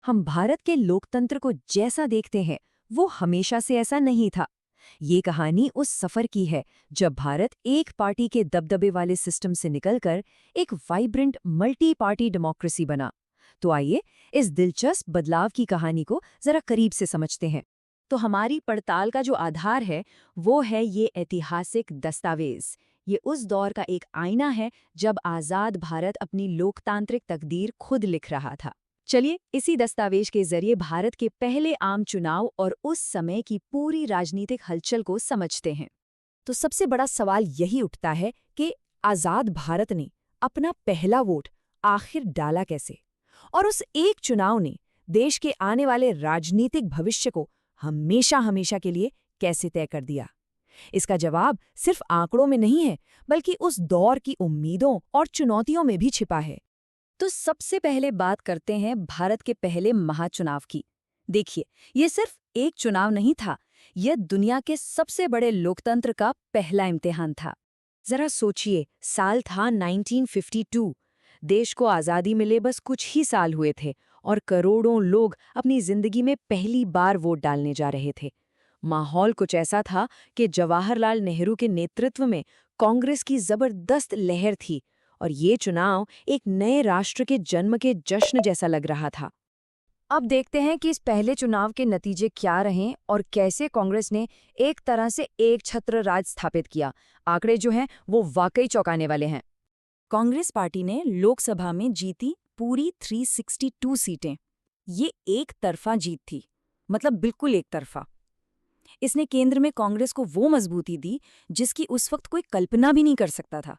हम भारत के लोकतंत्र को जैसा देखते हैं वो हमेशा से ऐसा नहीं था। ये कहानी उस सफर की है जब भारत एक पार्टी के दबदबे वाले सिस्टम से निकलकर एक वाइब्रेंट मल्टी पार्टी डेमोक्रेसी बना। तो आइए इस दिलचस्प बदलाव की कहानी को जरा करीब से समझते हैं। तो हमारी पड़ताल का जो आधार है वो है ये ऐतिहासिक दस्तावेज। ये उस दौर का एक आईना है जब आज़ाद भारत अपनी लोकतांत्रिक तकदीर खुद लिख रहा था। चलिए इसी दस्तावेज के जरिए भारत के पहले आम चुनाव और उस समय की पूरी राजनीतिक हलचल को समझते हैं। तो सबसे बड़ा सवाल यही उठता है कि आज़ाद भारत ने अपना पहला वोट आखिर डाला कैसे, और उस एक चुनाव ने देश के आने वाले राजनीतिक भविष्य को हमेशा हमेशा के लिए कैसे तय कर दिया। इसका जवाब सिर्फ आंकड़ों में नहीं है, बल्कि उस दौर की उम्मीदों और चुनौतियों में भी छिपा है। तो सबसे पहले बात करते हैं भारत के पहले महाचुनाव की। देखिए, ये सिर्फ एक चुनाव नहीं था, यह दुनिया के सबसे बड़े लोकतंत्र का पहला इम्तिहान था। जरा सोचिए, साल था 1952। देश को आज़ादी मिले बस कुछ ही साल हुए थे और करोड़ों लोग अपनी जिंदगी में पहली बार वोट डालने जा रहे थे। माहौल कुछ ऐसा था कि जवाहरलाल नेहरू के नेतृत्व में कांग्रेस की जबरदस्त लहर थी और ये चुनाव एक नए राष्ट्र के जन्म के जश्न जैसा लग रहा था। अब देखते हैं कि इस पहले चुनाव के नतीजे क्या रहे और कैसे कांग्रेस ने एक तरह से एक छत्र राज स्थापित किया। आंकड़े जो हैं वो वाकई चौंकाने वाले हैं। कांग्रेस पार्टी ने लोकसभा में जीती पूरी 362 सीटें। ये एक तरफा जीत थी, मतलब बिल्कुल एक तरफा। इसने केंद्र में कांग्रेस को वो मजबूती दी जिसकी उस वक्त कोई कल्पना भी नहीं कर सकता था।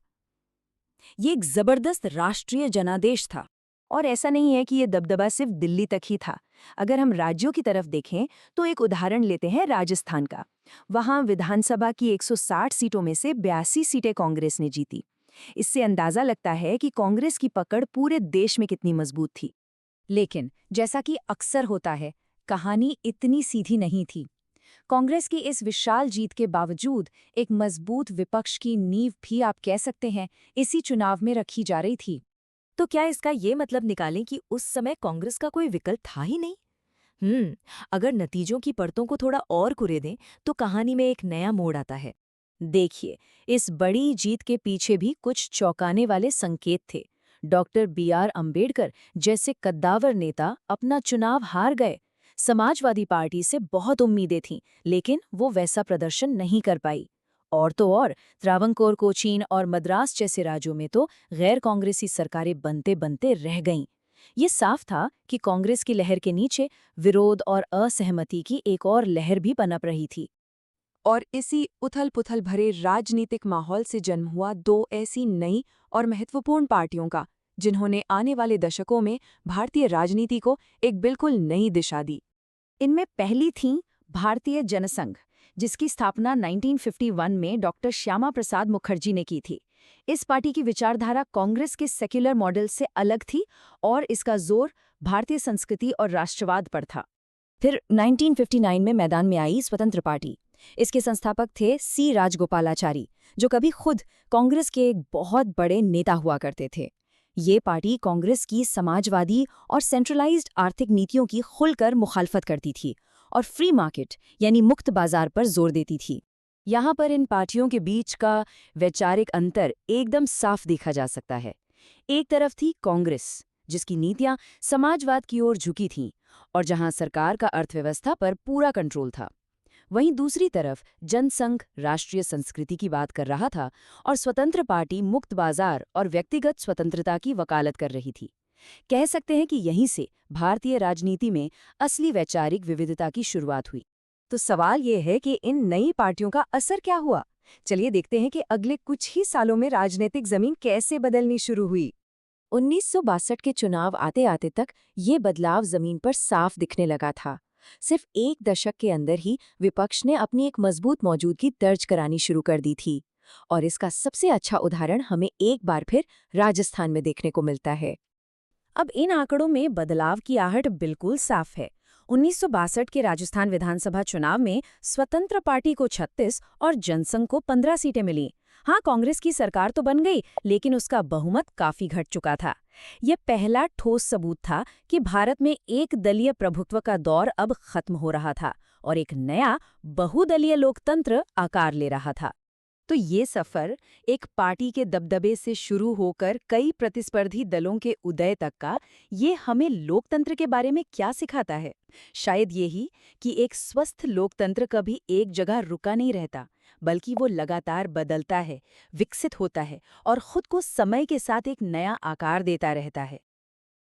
ये एक जबरदस्त राष्ट्रीय जनादेश था। और ऐसा नहीं है कि ये दबदबा सिर्फ दिल्ली तक ही था। अगर हम राज्यों की तरफ देखें तो एक उदाहरण लेते हैं राजस्थान का। वहां विधानसभा की 160 सीटों में से 82 सीटें कांग्रेस ने जीती। इससे अंदाजा लगता है कि कांग्रेस की पकड़ पूरे देश में कितनी मजबूत थी। लेकिन जैसा कि अक्सर होता है, कहानी इतनी सीधी नहीं थी। कांग्रेस की इस विशाल जीत के बावजूद एक मजबूत विपक्ष की नींव भी आप कह सकते हैं इसी चुनाव में रखी जा रही थी। तो क्या इसका ये मतलब निकालें कि उस समय कांग्रेस का कोई विकल्प था ही नहीं? अगर नतीजों की परतों को थोड़ा और कुरेदें तो कहानी में एक नया मोड़ आता है। देखिए, इस बड़ी जीत के पीछे भी कुछ चौंकाने वाले संकेत थे। Doctor B R. अम्बेडकर जैसे कद्दावर नेता अपना चुनाव हार गए। समाजवादी पार्टी से बहुत उम्मीदें थीं, लेकिन वो वैसा प्रदर्शन नहीं कर पाई। और तो और त्रावणकोर, कोचीन और मद्रास जैसे राज्यों में तो गैर कांग्रेसी सरकारें बनते बनते रह गईं। ये साफ था कि कांग्रेस की लहर के नीचे विरोध और असहमति की एक और लहर भी पनप रही थी। और इसी उथल-पुथल भरे राजनीतिक माहौल से जन्म हुआ दो ऐसी नई और महत्वपूर्ण पार्टियों का, जिन्होंने आने वाले दशकों में भारतीय राजनीति को एक बिल्कुल नई दिशा दी। इनमें पहली थी भारतीय जनसंघ, जिसकी स्थापना 1951 में डॉक्टर श्यामा प्रसाद मुखर्जी ने की थी। इस पार्टी की विचारधारा कांग्रेस के सेक्युलर मॉडल से अलग थी और इसका जोर भारतीय संस्कृति और राष्ट्रवाद पर था। फिर 1959 में मैदान में आई स्वतंत्र पार्टी। इसके संस्थापक थे सी राजगोपालाचारी, जो कभी खुद कांग्रेस के एक बहुत बड़े नेता हुआ करते थे। ये पार्टी कांग्रेस की समाजवादी और सेंट्रलाइज्ड आर्थिक नीतियों की खुलकर मुखालफत करती थी और फ्री मार्केट यानी मुक्त बाजार पर जोर देती थी। यहाँ पर इन पार्टियों के बीच का वैचारिक अंतर एकदम साफ देखा जा सकता है। एक तरफ थी कांग्रेस, जिसकी नीतियां समाजवाद की ओर झुकी थीं और जहां सरकार का अर्थव्यवस्था पर पूरा कंट्रोल था। वहीं दूसरी तरफ जनसंघ राष्ट्रीय संस्कृति की बात कर रहा था और स्वतंत्र पार्टी मुक्त बाजार और व्यक्तिगत स्वतंत्रता की वकालत कर रही थी। कह सकते हैं कि यहीं से भारतीय राजनीति में असली वैचारिक विविधता की शुरुआत हुई। तो सवाल ये है कि इन नई पार्टियों का असर क्या हुआ? चलिए देखते हैं कि अगले कुछ ही सालों में राजनीतिक जमीन कैसे बदलनी शुरू हुई। 1962 के चुनाव आते आते तक ये बदलाव जमीन पर साफ दिखने लगा था। सिर्फ एक दशक के अंदर ही विपक्ष ने अपनी एक मजबूत मौजूदगी दर्ज करानी शुरू कर दी थी और इसका सबसे अच्छा उदाहरण हमें एक बार फिर राजस्थान में देखने को मिलता है। अब इन आंकड़ों में बदलाव की आहट बिल्कुल साफ है। 1962 के राजस्थान विधानसभा चुनाव में स्वतंत्र पार्टी को 36 और जनसंघ को 15 सीटें मिली। हाँ, कांग्रेस की सरकार तो बन गई, लेकिन उसका बहुमत काफी घट चुका था। यह पहला ठोस सबूत था कि भारत में एक दलीय प्रभुत्व का दौर अब खत्म हो रहा था और एक नया बहुदलीय लोकतंत्र आकार ले रहा था। तो ये सफर एक पार्टी के दबदबे से शुरू होकर कई प्रतिस्पर्धी दलों के उदय तक का, ये हमें लोकतंत्र के बारे में क्या सिखाता है? शायद यही कि एक स्वस्थ लोकतंत्र कभी एक जगह रुका नहीं रहता, बल्कि वो लगातार बदलता है, विकसित होता है और खुद को समय के साथ एक नया आकार देता रहता है।